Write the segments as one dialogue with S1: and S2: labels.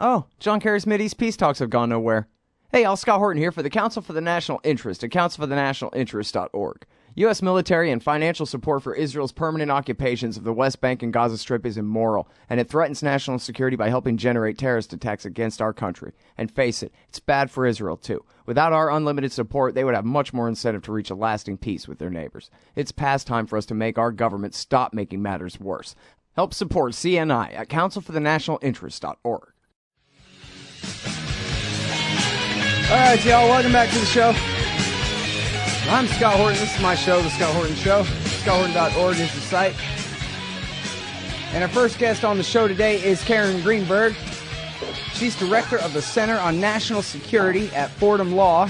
S1: Oh, John Kerry's Mideast peace talks have gone nowhere. Hey, I'll Scott Horton here for the Council for the National Interest at councilforthenationalinterest.org. U.S. military and financial support for Israel's permanent occupations of the West Bank and Gaza Strip is immoral, and it threatens national security by helping generate terrorist attacks against our country. And face it, it's bad for Israel, too. Without our unlimited support, they would have much more incentive to reach a lasting peace with their neighbors. It's past time for us to make our government stop making matters worse. Help support CNI at councilforthenationalinterest.org. All right, y'all, welcome back to the show. I'm Scott Horton. This is my show, The Scott Horton Show. ScottHorton.org is the site. And our first guest on the show today is Karen Greenberg. She's director of the Center on National Security at Fordham Law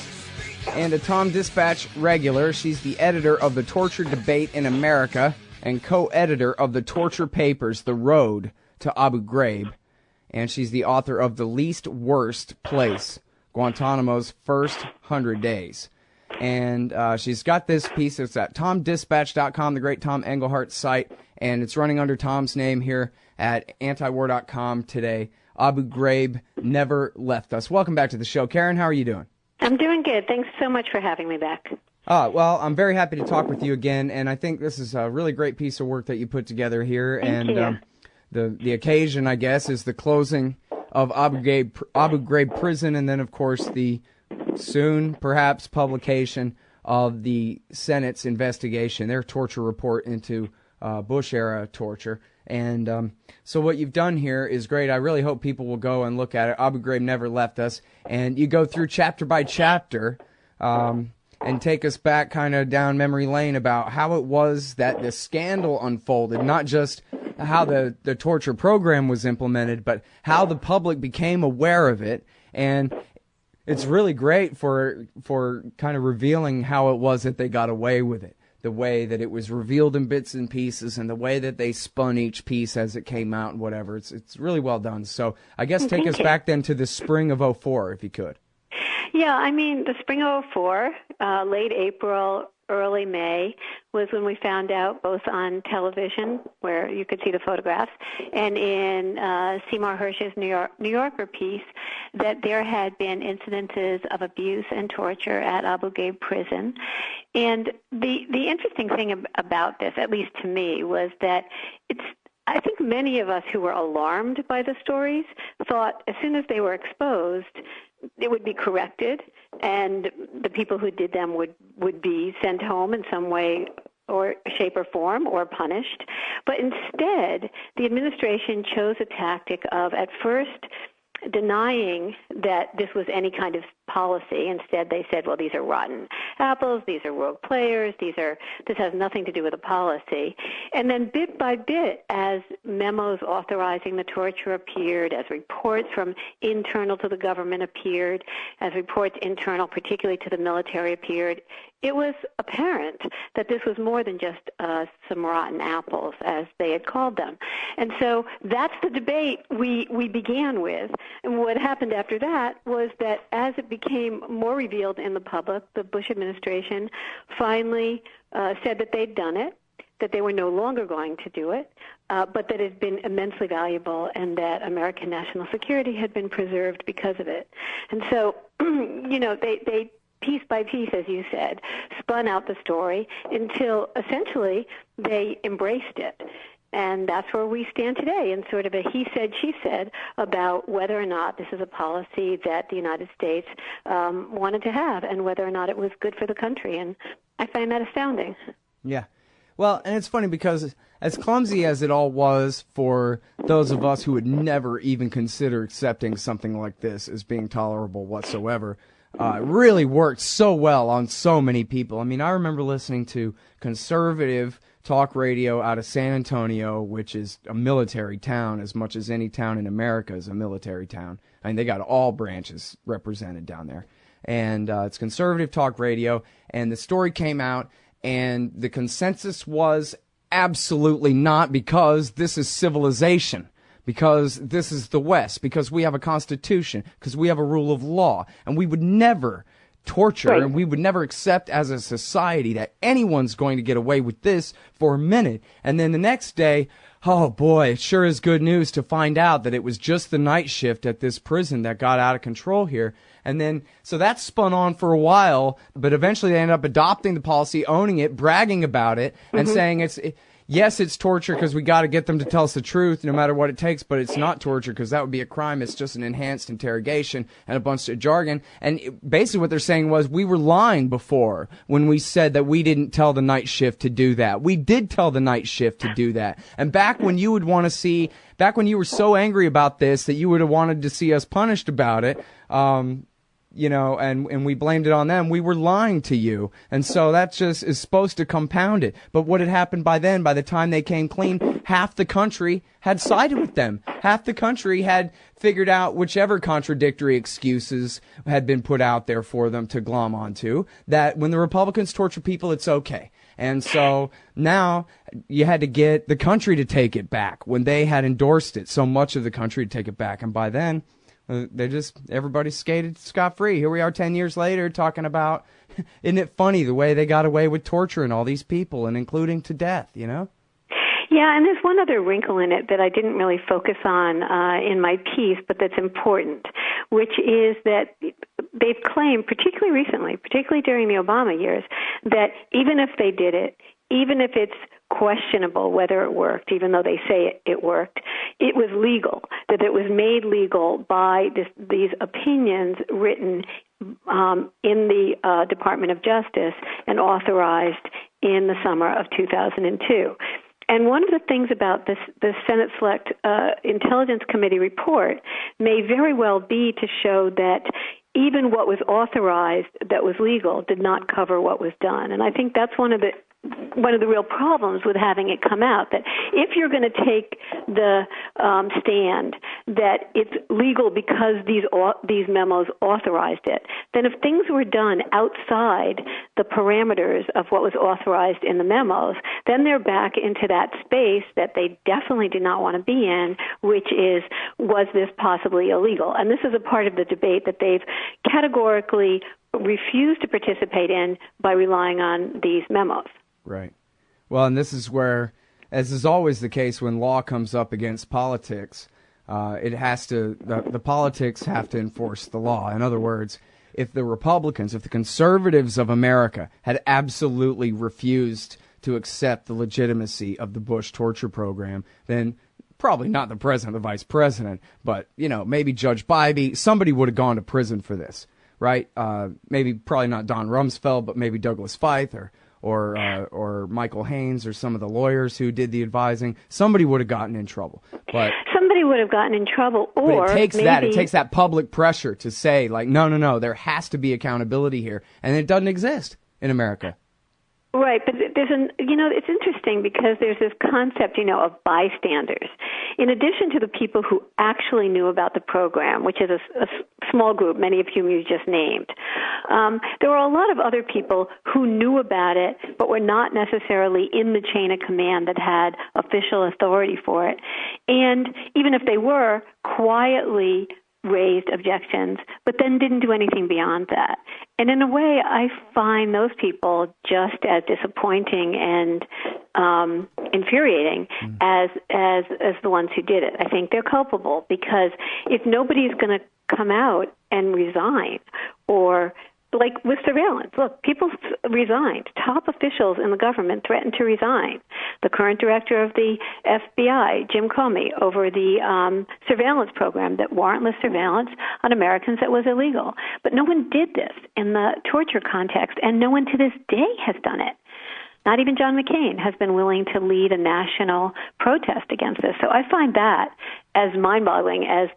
S1: and a Tom Dispatch regular. She's the editor of The Torture Debate in America and co-editor of the Torture Papers, The Road to Abu Ghraib. And she's the author of The Least Worst Place, Guantanamo's First 100 Days. And she's got this piece. It's at TomDispatch.com, the great Tom Engelhardt site, and it's running under Tom's name here at antiwar.com today. Abu Ghraib never left us. Welcome back to the show. Karen, how are you doing?
S2: I'm doing good. Thanks so much for having me back.
S1: Well, I'm very happy to talk with you again, and I think this is a really great piece of work that you put together here.
S2: Thank you.
S1: The occasion, I guess, is the closing of Abu Ghraib prison, and then, of course, the soon, perhaps, publication of the Senate's investigation, their torture report into Bush-era torture. And so what you've done here is great. I really hope people will go and look at it. Abu Ghraib never left us. And you go through chapter by chapter and take us back kind of down memory lane about how it was that the scandal unfolded, not just how the torture program was implemented, but how the public became aware of it. And it's really great for kind of revealing how it was that they got away with it, the way that it was revealed in bits and pieces, and the way that they spun each piece as it came out and whatever. It's really well done. So I guess take us back then to the spring of '04, if you could.
S2: Yeah, I mean, the spring of '04, late April, early May, was when we found out, both on television, where you could see the photographs, and in Seymour Hersh's New Yorker piece, that there had been incidences of abuse and torture at Abu Ghraib prison. And the interesting thing about this, at least to me, was that I think many of us who were alarmed by the stories thought as soon as they were exposed, it would be corrected, and the people who did them would be sent home in some way or shape or form, or punished. But instead, the administration chose a tactic of, at first, denying that this was any kind of policy. Instead, they said, well, these are rotten apples, these are rogue players, this has nothing to do with a policy. And then bit by bit, as memos authorizing the torture appeared, as reports from internal to the government appeared, as reports internal, particularly to the military, appeared, it was apparent that this was more than just some rotten apples, as they had called them. And so that's the debate we began with. And what happened after that was that as it became more revealed in the public, the Bush administration finally said that they'd done it, that they were no longer going to do it, but that it had been immensely valuable and that American national security had been preserved because of it. And so, they piece by piece, as you said, spun out the story until essentially they embraced it. And that's where we stand today, in sort of a he said, she said about whether or not this is a policy that the United States wanted to have and whether or not it was good for the country. And I find that astounding.
S1: Yeah. Well, and it's funny because as clumsy as it all was for those of us who would never even consider accepting something like this as being tolerable whatsoever, it really worked so well on so many people. I mean, I remember listening to conservative talk radio out of San Antonio, which is a military town as much as any town in America is a military town. I mean, they got all branches represented down there. And it's conservative talk radio, and the story came out, and the consensus was absolutely not, because this is civilization, because this is the West, because we have a constitution, because we have a rule of law, and we would never torture,
S2: Right.
S1: and we would never accept as a society that anyone's going to get away with this for a minute. And then the next day, oh boy, it sure is good news to find out that it was just the night shift at this prison that got out of control here. And then, so that spun on for a while, but eventually they ended up adopting the policy, owning it, bragging about it, and saying yes, it's torture because we got to get them to tell us the truth no matter what it takes, but it's not torture because that would be a crime. It's just an enhanced interrogation and a bunch of jargon. And basically what they're saying was we were lying before when we said that we didn't tell the night shift to do that. We did tell the night shift to do that. And back when you would want to see, back when you were so angry about this that you would have wanted to see us punished about it, you know, and we blamed it on them, we were lying to you. And so that just is supposed to compound it. But what had happened by then, by the time they came clean, half the country had sided with them. Half the country had figured out whichever contradictory excuses had been put out there for them to glom onto, that when the Republicans torture people, it's okay. And so now you had to get the country to take it back when they had endorsed it, so much of the country to take it back. And by then, everybody skated scot-free. Here we are 10 years later talking about, isn't it funny the way they got away with torturing all these people and including to death, you know?
S2: Yeah, and there's one other wrinkle in it that I didn't really focus on in my piece, but that's important, which is that they've claimed, particularly recently, particularly during the Obama years, that even if they did it, even if it's questionable whether it worked, even though they say it worked, it was legal, that it was made legal by these opinions written in the Department of Justice and authorized in the summer of 2002. And one of the things about the Senate Select Intelligence Committee report may very well be to show that even what was authorized that was legal did not cover what was done. And I think that's one of the real problems with having it come out, that if you're going to take the stand that it's legal because these memos authorized it, then if things were done outside the parameters of what was authorized in the memos, then they're back into that space that they definitely do not want to be in, which is, was this possibly illegal? And this is a part of the debate that they've categorically refused to participate in by relying on these memos.
S1: Right. Well, and this is where, as is always the case when law comes up against politics, it has to, the politics have to enforce the law. In other words, if the Republicans, if the conservatives of America had absolutely refused to accept the legitimacy of the Bush torture program, then probably not the president or the vice president, but, you know, maybe Judge Bybee, somebody would have gone to prison for this, right? Maybe probably not Don Rumsfeld, but maybe Douglas Feith or Michael Haynes or some of the lawyers who did the advising. Somebody would have gotten in trouble. But
S2: somebody would have gotten in trouble, or
S1: but it takes
S2: maybe
S1: it takes that public pressure to say, like, no, there has to be accountability here, and it doesn't exist in America.
S2: Right, but it's interesting because there's this concept, of bystanders. In addition to the people who actually knew about the program, which is a small group, many of whom you just named, there were a lot of other people who knew about it but were not necessarily in the chain of command that had official authority for it. And even if they were, quietly raised objections, but then didn't do anything beyond that. And in a way, I find those people just as disappointing and infuriating as the ones who did it. I think they're culpable because if nobody's going to come out and resign, or like with surveillance, look, people resigned. Top officials in the government threatened to resign. The current director of the FBI, Jim Comey, over the surveillance program, that warrantless surveillance on Americans that was illegal. But no one did this in the torture context, and no one to this day has done it. Not even John McCain has been willing to lead a national protest against this. So I find that as mind-boggling as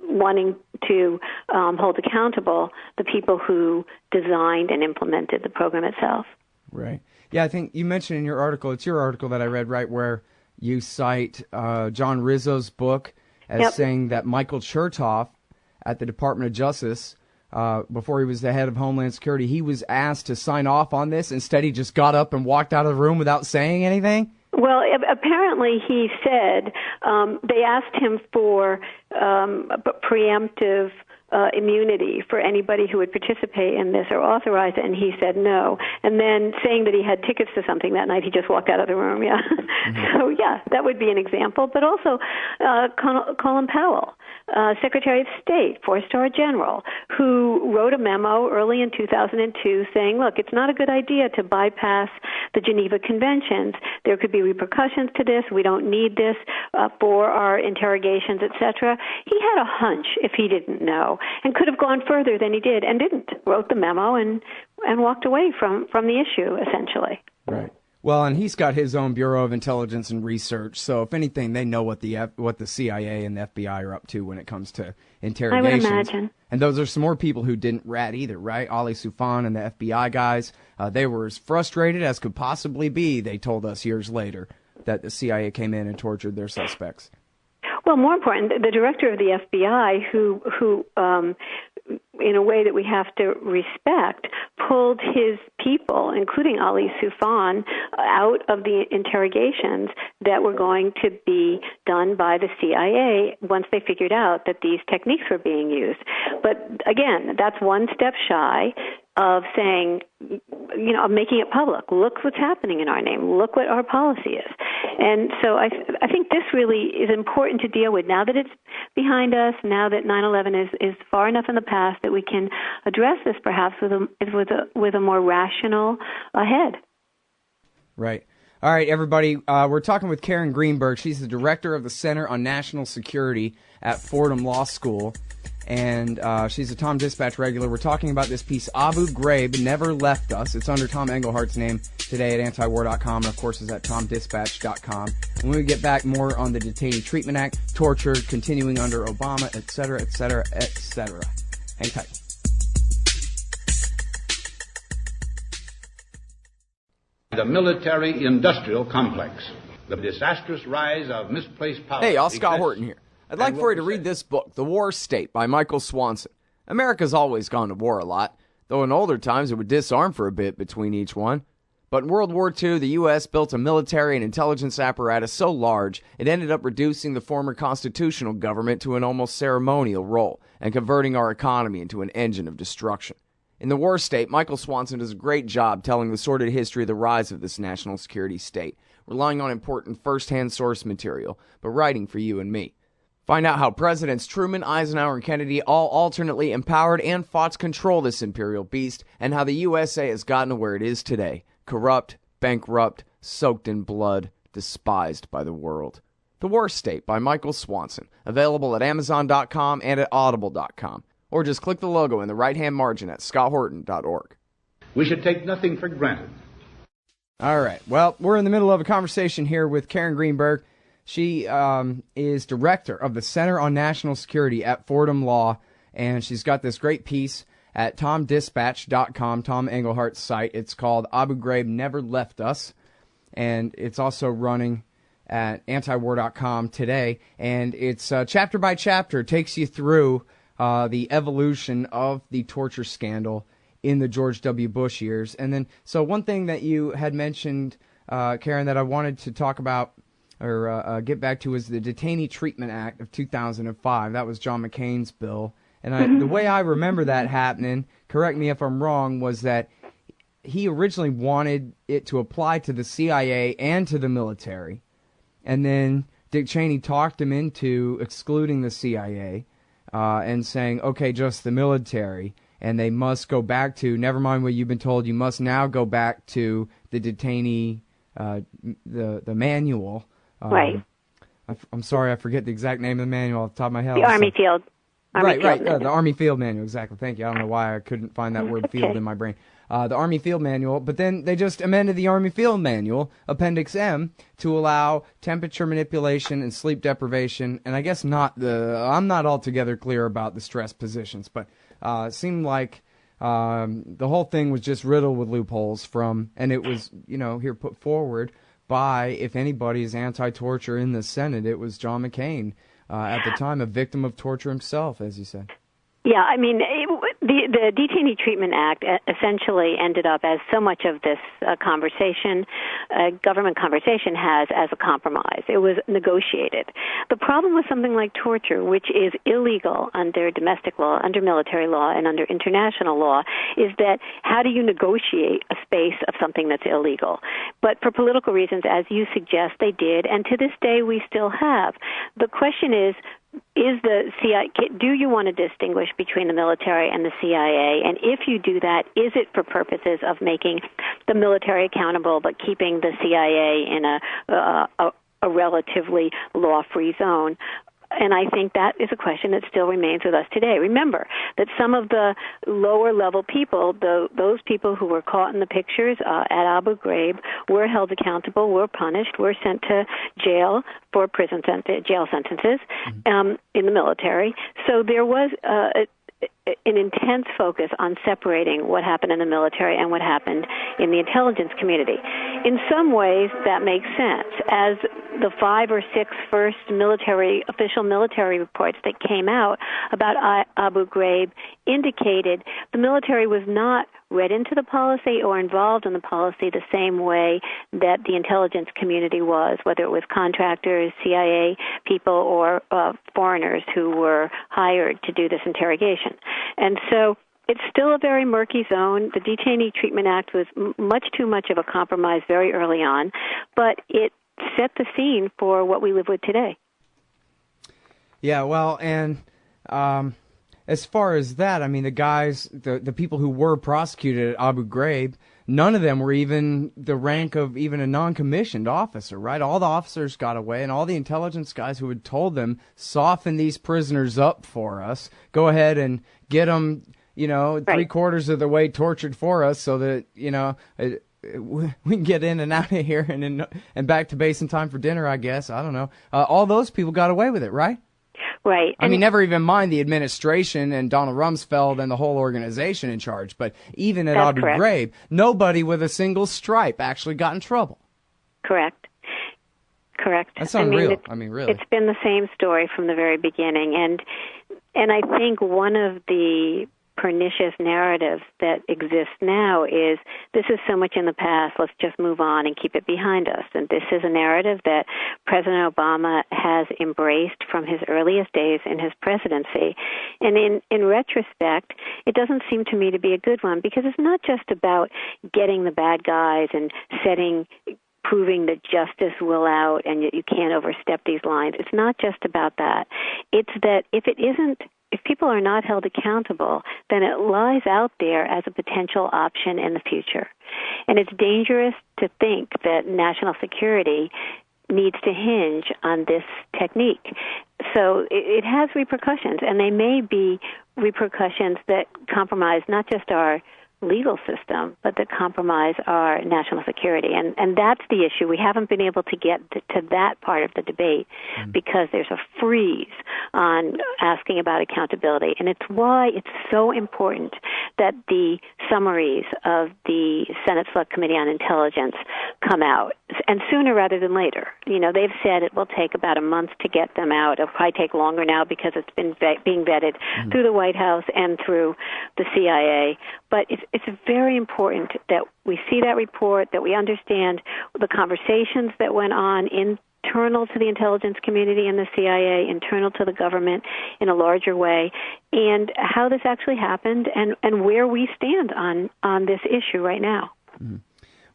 S2: wanting to hold accountable the people who designed and implemented the program itself.
S1: Right. Yeah, I think you mentioned in your article, it's your article that I read, right, where you cite John Rizzo's book as saying that Michael Chertoff at the Department of Justice, before he was the head of Homeland Security, he was asked to sign off on this. Instead, he just got up and walked out of the room without saying anything?
S2: Well, apparently he said they asked him for preemptive immunity for anybody who would participate in this or authorize it, and he said no. And then saying that he had tickets to something that night, he just walked out of the room, yeah. Mm-hmm. So, yeah, that would be an example. But also Colin Powell, Secretary of State, four-star general, who wrote a memo early in 2002 saying, look, it's not a good idea to bypass the Geneva Conventions. There could be repercussions to this. We don't need this for our interrogations, etc. He had a hunch, if he didn't know, and could have gone further than he did and didn't. Wrote the memo and walked away from the issue, essentially.
S1: Right. Well, and he's got his own Bureau of Intelligence and Research, so if anything, they know what the CIA and the FBI are up to when it comes to interrogations.
S2: I would imagine.
S1: And those are some more people who didn't rat either, right? Ali Soufan and the FBI guys, they were as frustrated as could possibly be, they told us years later, that the CIA came in and tortured their suspects.
S2: Well, more important, the director of the FBI, who in a way that we have to respect, pulled his people, including Ali Soufan, out of the interrogations that were going to be done by the CIA once they figured out that these techniques were being used. But again, that's one step shy of saying, of making it public. Look what's happening in our name. Look what our policy is. And so I think this really is important to deal with now that it's behind us, now that 9/11 is far enough in the past that we can address this perhaps with a more rational head. Right.
S1: All right, everybody, we're talking with Karen Greenberg. She's the director of the Center on National Security at Fordham Law School, and she's a Tom Dispatch regular. We're talking about this piece, Abu Ghraib Never Left Us. It's under Tom Engelhardt's name today at antiwar.com, and of course is at tomdispatch.com. And when we get back, more on the Detainee Treatment Act, torture continuing under Obama, et cetera, et cetera, et cetera. Hang tight.
S3: The military-industrial complex, the disastrous rise of misplaced power.
S1: Hey, y'all, Scott Horton here. I'd like for you to read this book, The War State by Michael Swanson. America's always gone to war a lot, though in older times it would disarm for a bit between each one. But in World War II, the U.S. built a military and intelligence apparatus so large it ended up reducing the former constitutional government to an almost ceremonial role and converting our economy into an engine of destruction. In The War State, Michael Swanson does a great job telling the sordid history of the rise of this national security state, relying on important first-hand source material, but writing for you and me. Find out how Presidents Truman, Eisenhower, and Kennedy all alternately empowered and fought to control this imperial beast, and how the USA has gotten to where it is today, corrupt, bankrupt, soaked in blood, despised by the world. The War State by Michael Swanson, available at Amazon.com and at Audible.com. Or just click the logo in the right-hand margin at scotthorton.org.
S3: We should take nothing for granted.
S1: All right. Well, we're in the middle of a conversation here with Karen Greenberg. She is director of the Center on National Security at Fordham Law, and she's got this great piece at tomdispatch.com, Tom Engelhardt's site. It's called Abu Ghraib Never Left Us, and it's also running at antiwar.com today. And it's chapter by chapter, takes you through the evolution of the torture scandal in the George W. Bush years. And then, so one thing that you had mentioned, Karen, that I wanted to talk about or get back to was the Detainee Treatment Act of 2005. That was John McCain's bill. And the way I remember that happening, correct me if I'm wrong, was that he originally wanted it to apply to the CIA and to the military. And then Dick Cheney talked him into excluding the CIA. And saying, okay, just the military, and they must go back to, never mind what you've been told, you must now go back to the detainee, the manual.
S2: Right.
S1: I'm sorry, I forget the exact name of the manual off the top of my head.
S2: The Army Field.
S1: Right, the Army Field Manual, exactly. Thank you. I don't know why I couldn't find that word field in my brain. The Army Field Manual, but then they just amended the Army Field Manual, Appendix M, to allow temperature manipulation and sleep deprivation, and I guess I'm not altogether clear about the stress positions, but it seemed like the whole thing was just riddled with loopholes and it was, here put forward by, if anybody is anti-torture in the Senate, it was John McCain, at the time a victim of torture himself, as you said.
S2: Yeah, I mean, The Detainee Treatment Act essentially ended up as so much of this government conversation has, as a compromise. It was negotiated. The problem with something like torture, which is illegal under domestic law, under military law, and under international law, is that how do you negotiate a space of something that's illegal? But for political reasons, as you suggest, they did, and to this day we still have. The question is the CIA, do you want to distinguish between the military and the CIA? And if you do that, is it for purposes of making the military accountable but keeping the CIA in a relatively law-free zone? And I think that is a question that still remains with us today. Remember that some of the lower-level people, those people who were caught in the pictures at Abu Ghraib, were held accountable, were punished, were sent to jail for jail sentences in the military. So there was an intense focus on separating what happened in the military and what happened in the intelligence community. In some ways, that makes sense. As the 5 or 6 first official military reports that came out about Abu Ghraib indicated, the military was not read into the policy or involved in the policy the same way that the intelligence community was, whether it was contractors, CIA people, or foreigners who were hired to do this interrogation. And so it's still a very murky zone. The Detainee Treatment Act was much too much of a compromise very early on, but it set the scene for what we live with today.
S1: Yeah, well, and as far as that, I mean, the guys, the people who were prosecuted at Abu Ghraib, none of them were even the rank of even a non-commissioned officer, right? All the officers got away, and all the intelligence guys who had told them, soften these prisoners up for us, go ahead and get them, right, 3/4 of the way tortured for us so that, we can get in and out of here and back to base in time for dinner, I guess. I don't know. All those people got away with it, right?
S2: Right.
S1: I mean, never even mind the administration and Donald Rumsfeld and the whole organization in charge, but even at Abu Ghraib, nobody with a single stripe actually got in trouble. Correct. That's unreal. I mean, really.
S2: It's been the same story from the very beginning, and I think one of the pernicious narratives that exists now is this is so much in the past, let's just move on and keep it behind us. And this is a narrative that President Obama has embraced from his earliest days in his presidency. And in retrospect, it doesn't seem to me to be a good one, because it's not just about getting the bad guys and proving that justice will out and you can't overstep these lines. It's not just about that. It's that if people are not held accountable, then it lies out there as a potential option in the future. And it's dangerous to think that national security needs to hinge on this technique. So it has repercussions, and they may be repercussions that compromise not just our legal system, but that compromise our national security. And that's the issue. We haven't been able to get to that part of the debate because there's a freeze on asking about accountability. And it's why it's so important that the summaries of the Senate Select Committee on Intelligence come out, and sooner rather than later. They've said it will take about a month to get them out. It'll probably take longer now because it's been being vetted through the White House and through the CIA. But it's very important that we see that report, that we understand the conversations that went on internal to the intelligence community and the CIA, internal to the government in a larger way, and how this actually happened and where we stand on this issue right now.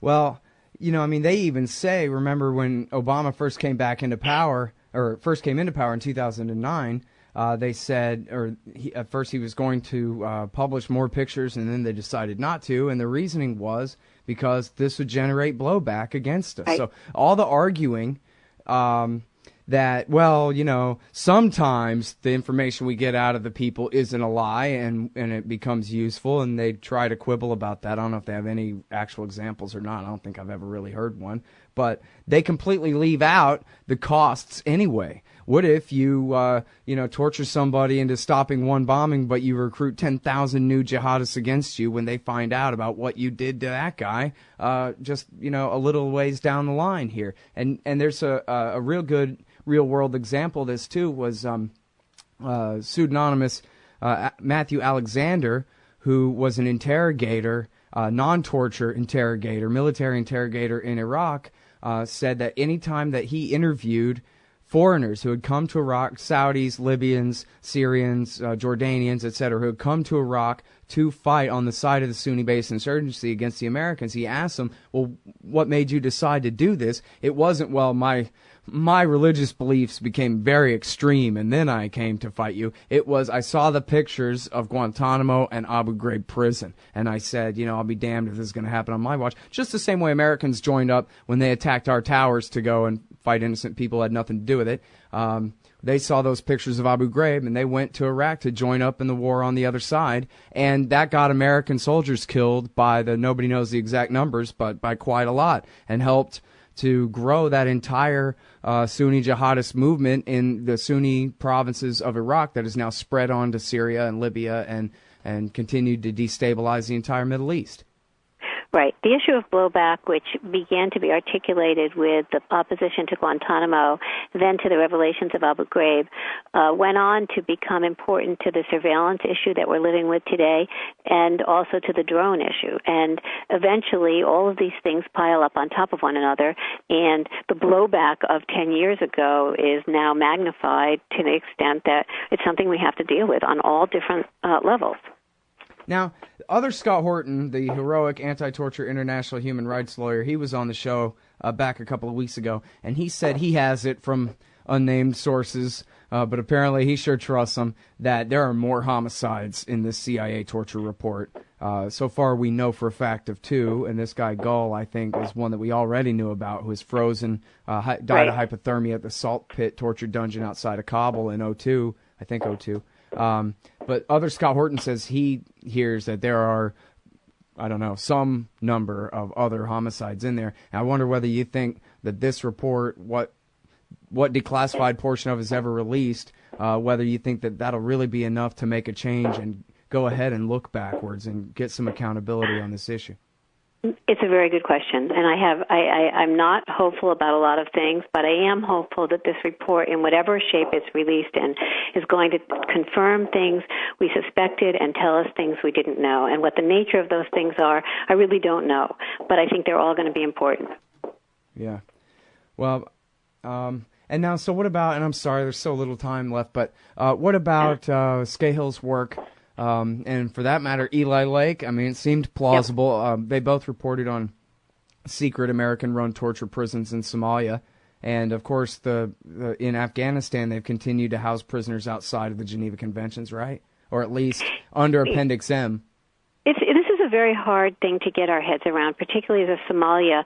S1: Well, they even say, remember when Obama first came into power in 2009, they said, at first he was going to publish more pictures, and then they decided not to, and the reasoning was because this would generate blowback against us. Right. So all the arguing that, sometimes the information we get out of the people isn't a lie and it becomes useful, and they try to quibble about that. I don't know if they have any actual examples or not. I don't think I've ever really heard one. But they completely leave out the costs anyway. What if you, torture somebody into stopping one bombing, but you recruit 10,000 new jihadists against you when they find out about what you did to that guy, a little ways down the line here? And there's a real good real-world example of this, too, was pseudonymous Matthew Alexander, who was an interrogator, non-torture interrogator, military interrogator in Iraq, said that any time that he interviewed foreigners who had come to Iraq, Saudis, Libyans, Syrians, Jordanians, etc., who had come to Iraq to fight on the side of the Sunni-based insurgency against the Americans, he asked them, well, what made you decide to do this? It wasn't, well, my religious beliefs became very extreme and then I came to fight you. It was, I saw the pictures of Guantanamo and Abu Ghraib prison, and I said, I'll be damned if this is going to happen on my watch. Just the same way Americans joined up when they attacked our towers to go and fight innocent people who had nothing to do with it. They saw those pictures of Abu Ghraib, and they went to Iraq to join up in the war on the other side, and that got American soldiers killed by nobody knows the exact numbers, but by quite a lot, and helped to grow that entire Sunni jihadist movement in the Sunni provinces of Iraq that is now spread on to Syria and Libya and continued to destabilize the entire Middle East.
S2: Right. The issue of blowback, which began to be articulated with the opposition to Guantanamo, then to the revelations of Abu Ghraib, went on to become important to the surveillance issue that we're living with today, and also to the drone issue. And eventually, all of these things pile up on top of one another, and the blowback of 10 years ago is now magnified to the extent that it's something we have to deal with on all different levels.
S1: Now, other Scott Horton, the heroic anti-torture international human rights lawyer, he was on the show back a couple of weeks ago, and he said he has it from unnamed sources, but apparently he sure trusts them, that there are more homicides in this CIA torture report. So far, we know for a fact of 2, and this guy Gull, I think, is one that we already knew about, who was frozen, died of hypothermia at the salt pit torture dungeon outside of Kabul in 2002, I think 2002. But other Scott Horton says he hears that there are, some number of other homicides in there. And I wonder whether you think that this report, what declassified portion of it is ever released, whether you think that that'll really be enough to make a change and go ahead and look backwards and get some accountability on this issue.
S2: It's a very good question, and I'm not hopeful about a lot of things, but I am hopeful that this report, in whatever shape it's released in, is going to confirm things we suspected and tell us things we didn't know. And what the nature of those things are, I really don't know, but I think they're all going to be important. Yeah.
S1: Well, and now, so what about, and I'm sorry, there's so little time left, but what about Scahill's work? And for that matter, Eli Lake, it seemed plausible. Yep. They both reported on secret American-run torture prisons in Somalia. And, of course, in Afghanistan, they've continued to house prisoners outside of the Geneva Conventions, right? Or at least under Appendix M.
S2: This is a very hard thing to get our heads around, particularly the Somalia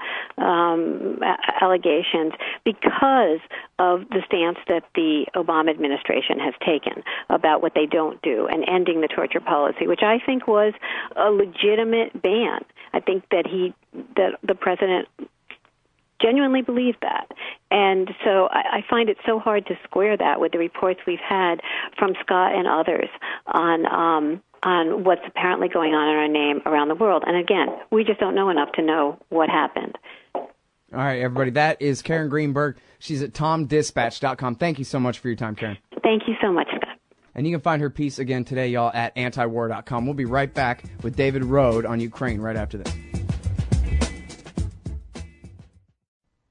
S2: allegations, because of the stance that the Obama administration has taken about what they don't do and ending the torture policy, which I think was a legitimate ban. I think that the president genuinely believed that. And so I find it so hard to square that with the reports we've had from Scott and others on what's apparently going on in our name around the world. And again, we just don't know enough to know what happened.
S1: All right, everybody, that is Karen Greenberg. She's at TomDispatch.com. Thank you so much for your time, Karen.
S2: Thank you so much, Scott.
S1: And you can find her piece again today, y'all, at antiwar.com. We'll be right back with David Rode on Ukraine right after this.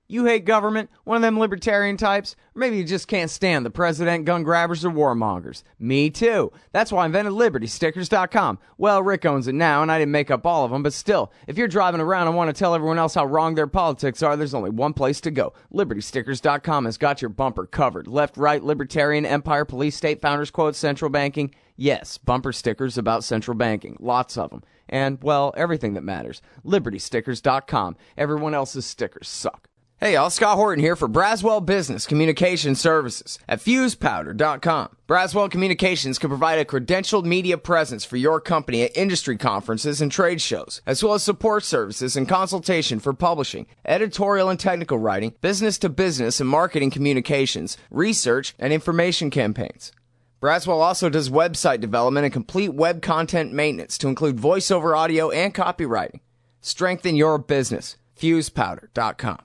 S1: You hate government? One of them libertarian types? Or maybe you just can't stand the president, gun grabbers, or warmongers. Me too. That's why I invented LibertyStickers.com. Well, Rick owns it now, and I didn't make up all of them, but still, if you're driving around and want to tell everyone else how wrong their politics are, there's only one place to go. LibertyStickers.com has got your bumper covered. Left, right, libertarian, empire, police, state, founders, quotes, central banking. Yes, bumper stickers about central banking. Lots of them. And, well, everything that matters. LibertyStickers.com. Everyone else's stickers suck. Hey y'all, Scott Horton here for Braswell Business Communication Services at FusePowder.com. Braswell Communications can provide a credentialed media presence for your company at industry conferences and trade shows, as well as support services and consultation for publishing, editorial and technical writing, business-to-business and marketing communications, research, and information campaigns. Braswell also does website development and complete web content maintenance to include voiceover audio and copywriting. Strengthen your business. FusePowder.com.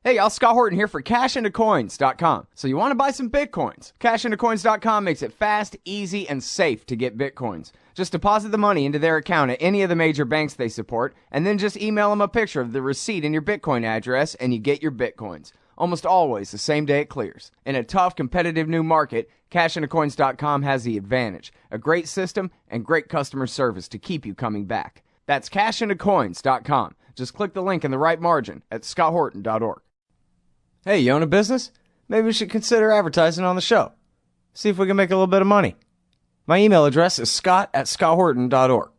S1: Hey, y'all, Scott Horton here for cashintocoins.com. So you want to buy some Bitcoins? Cashintocoins.com makes it fast, easy, and safe to get Bitcoins. Just deposit the money into their account at any of the major banks they support, and then just email them a picture of the receipt and your Bitcoin address, and you get your Bitcoins. Almost always the same day it clears. In a tough, competitive new market, cashintocoins.com has the advantage. A great system and great customer service to keep you coming back. That's cashintocoins.com. Just click the link in the right margin at scotthorton.org. Hey, you own a business? Maybe we should consider advertising on the show. See if we can make a little bit of money. My email address is scott@scotthorton.org.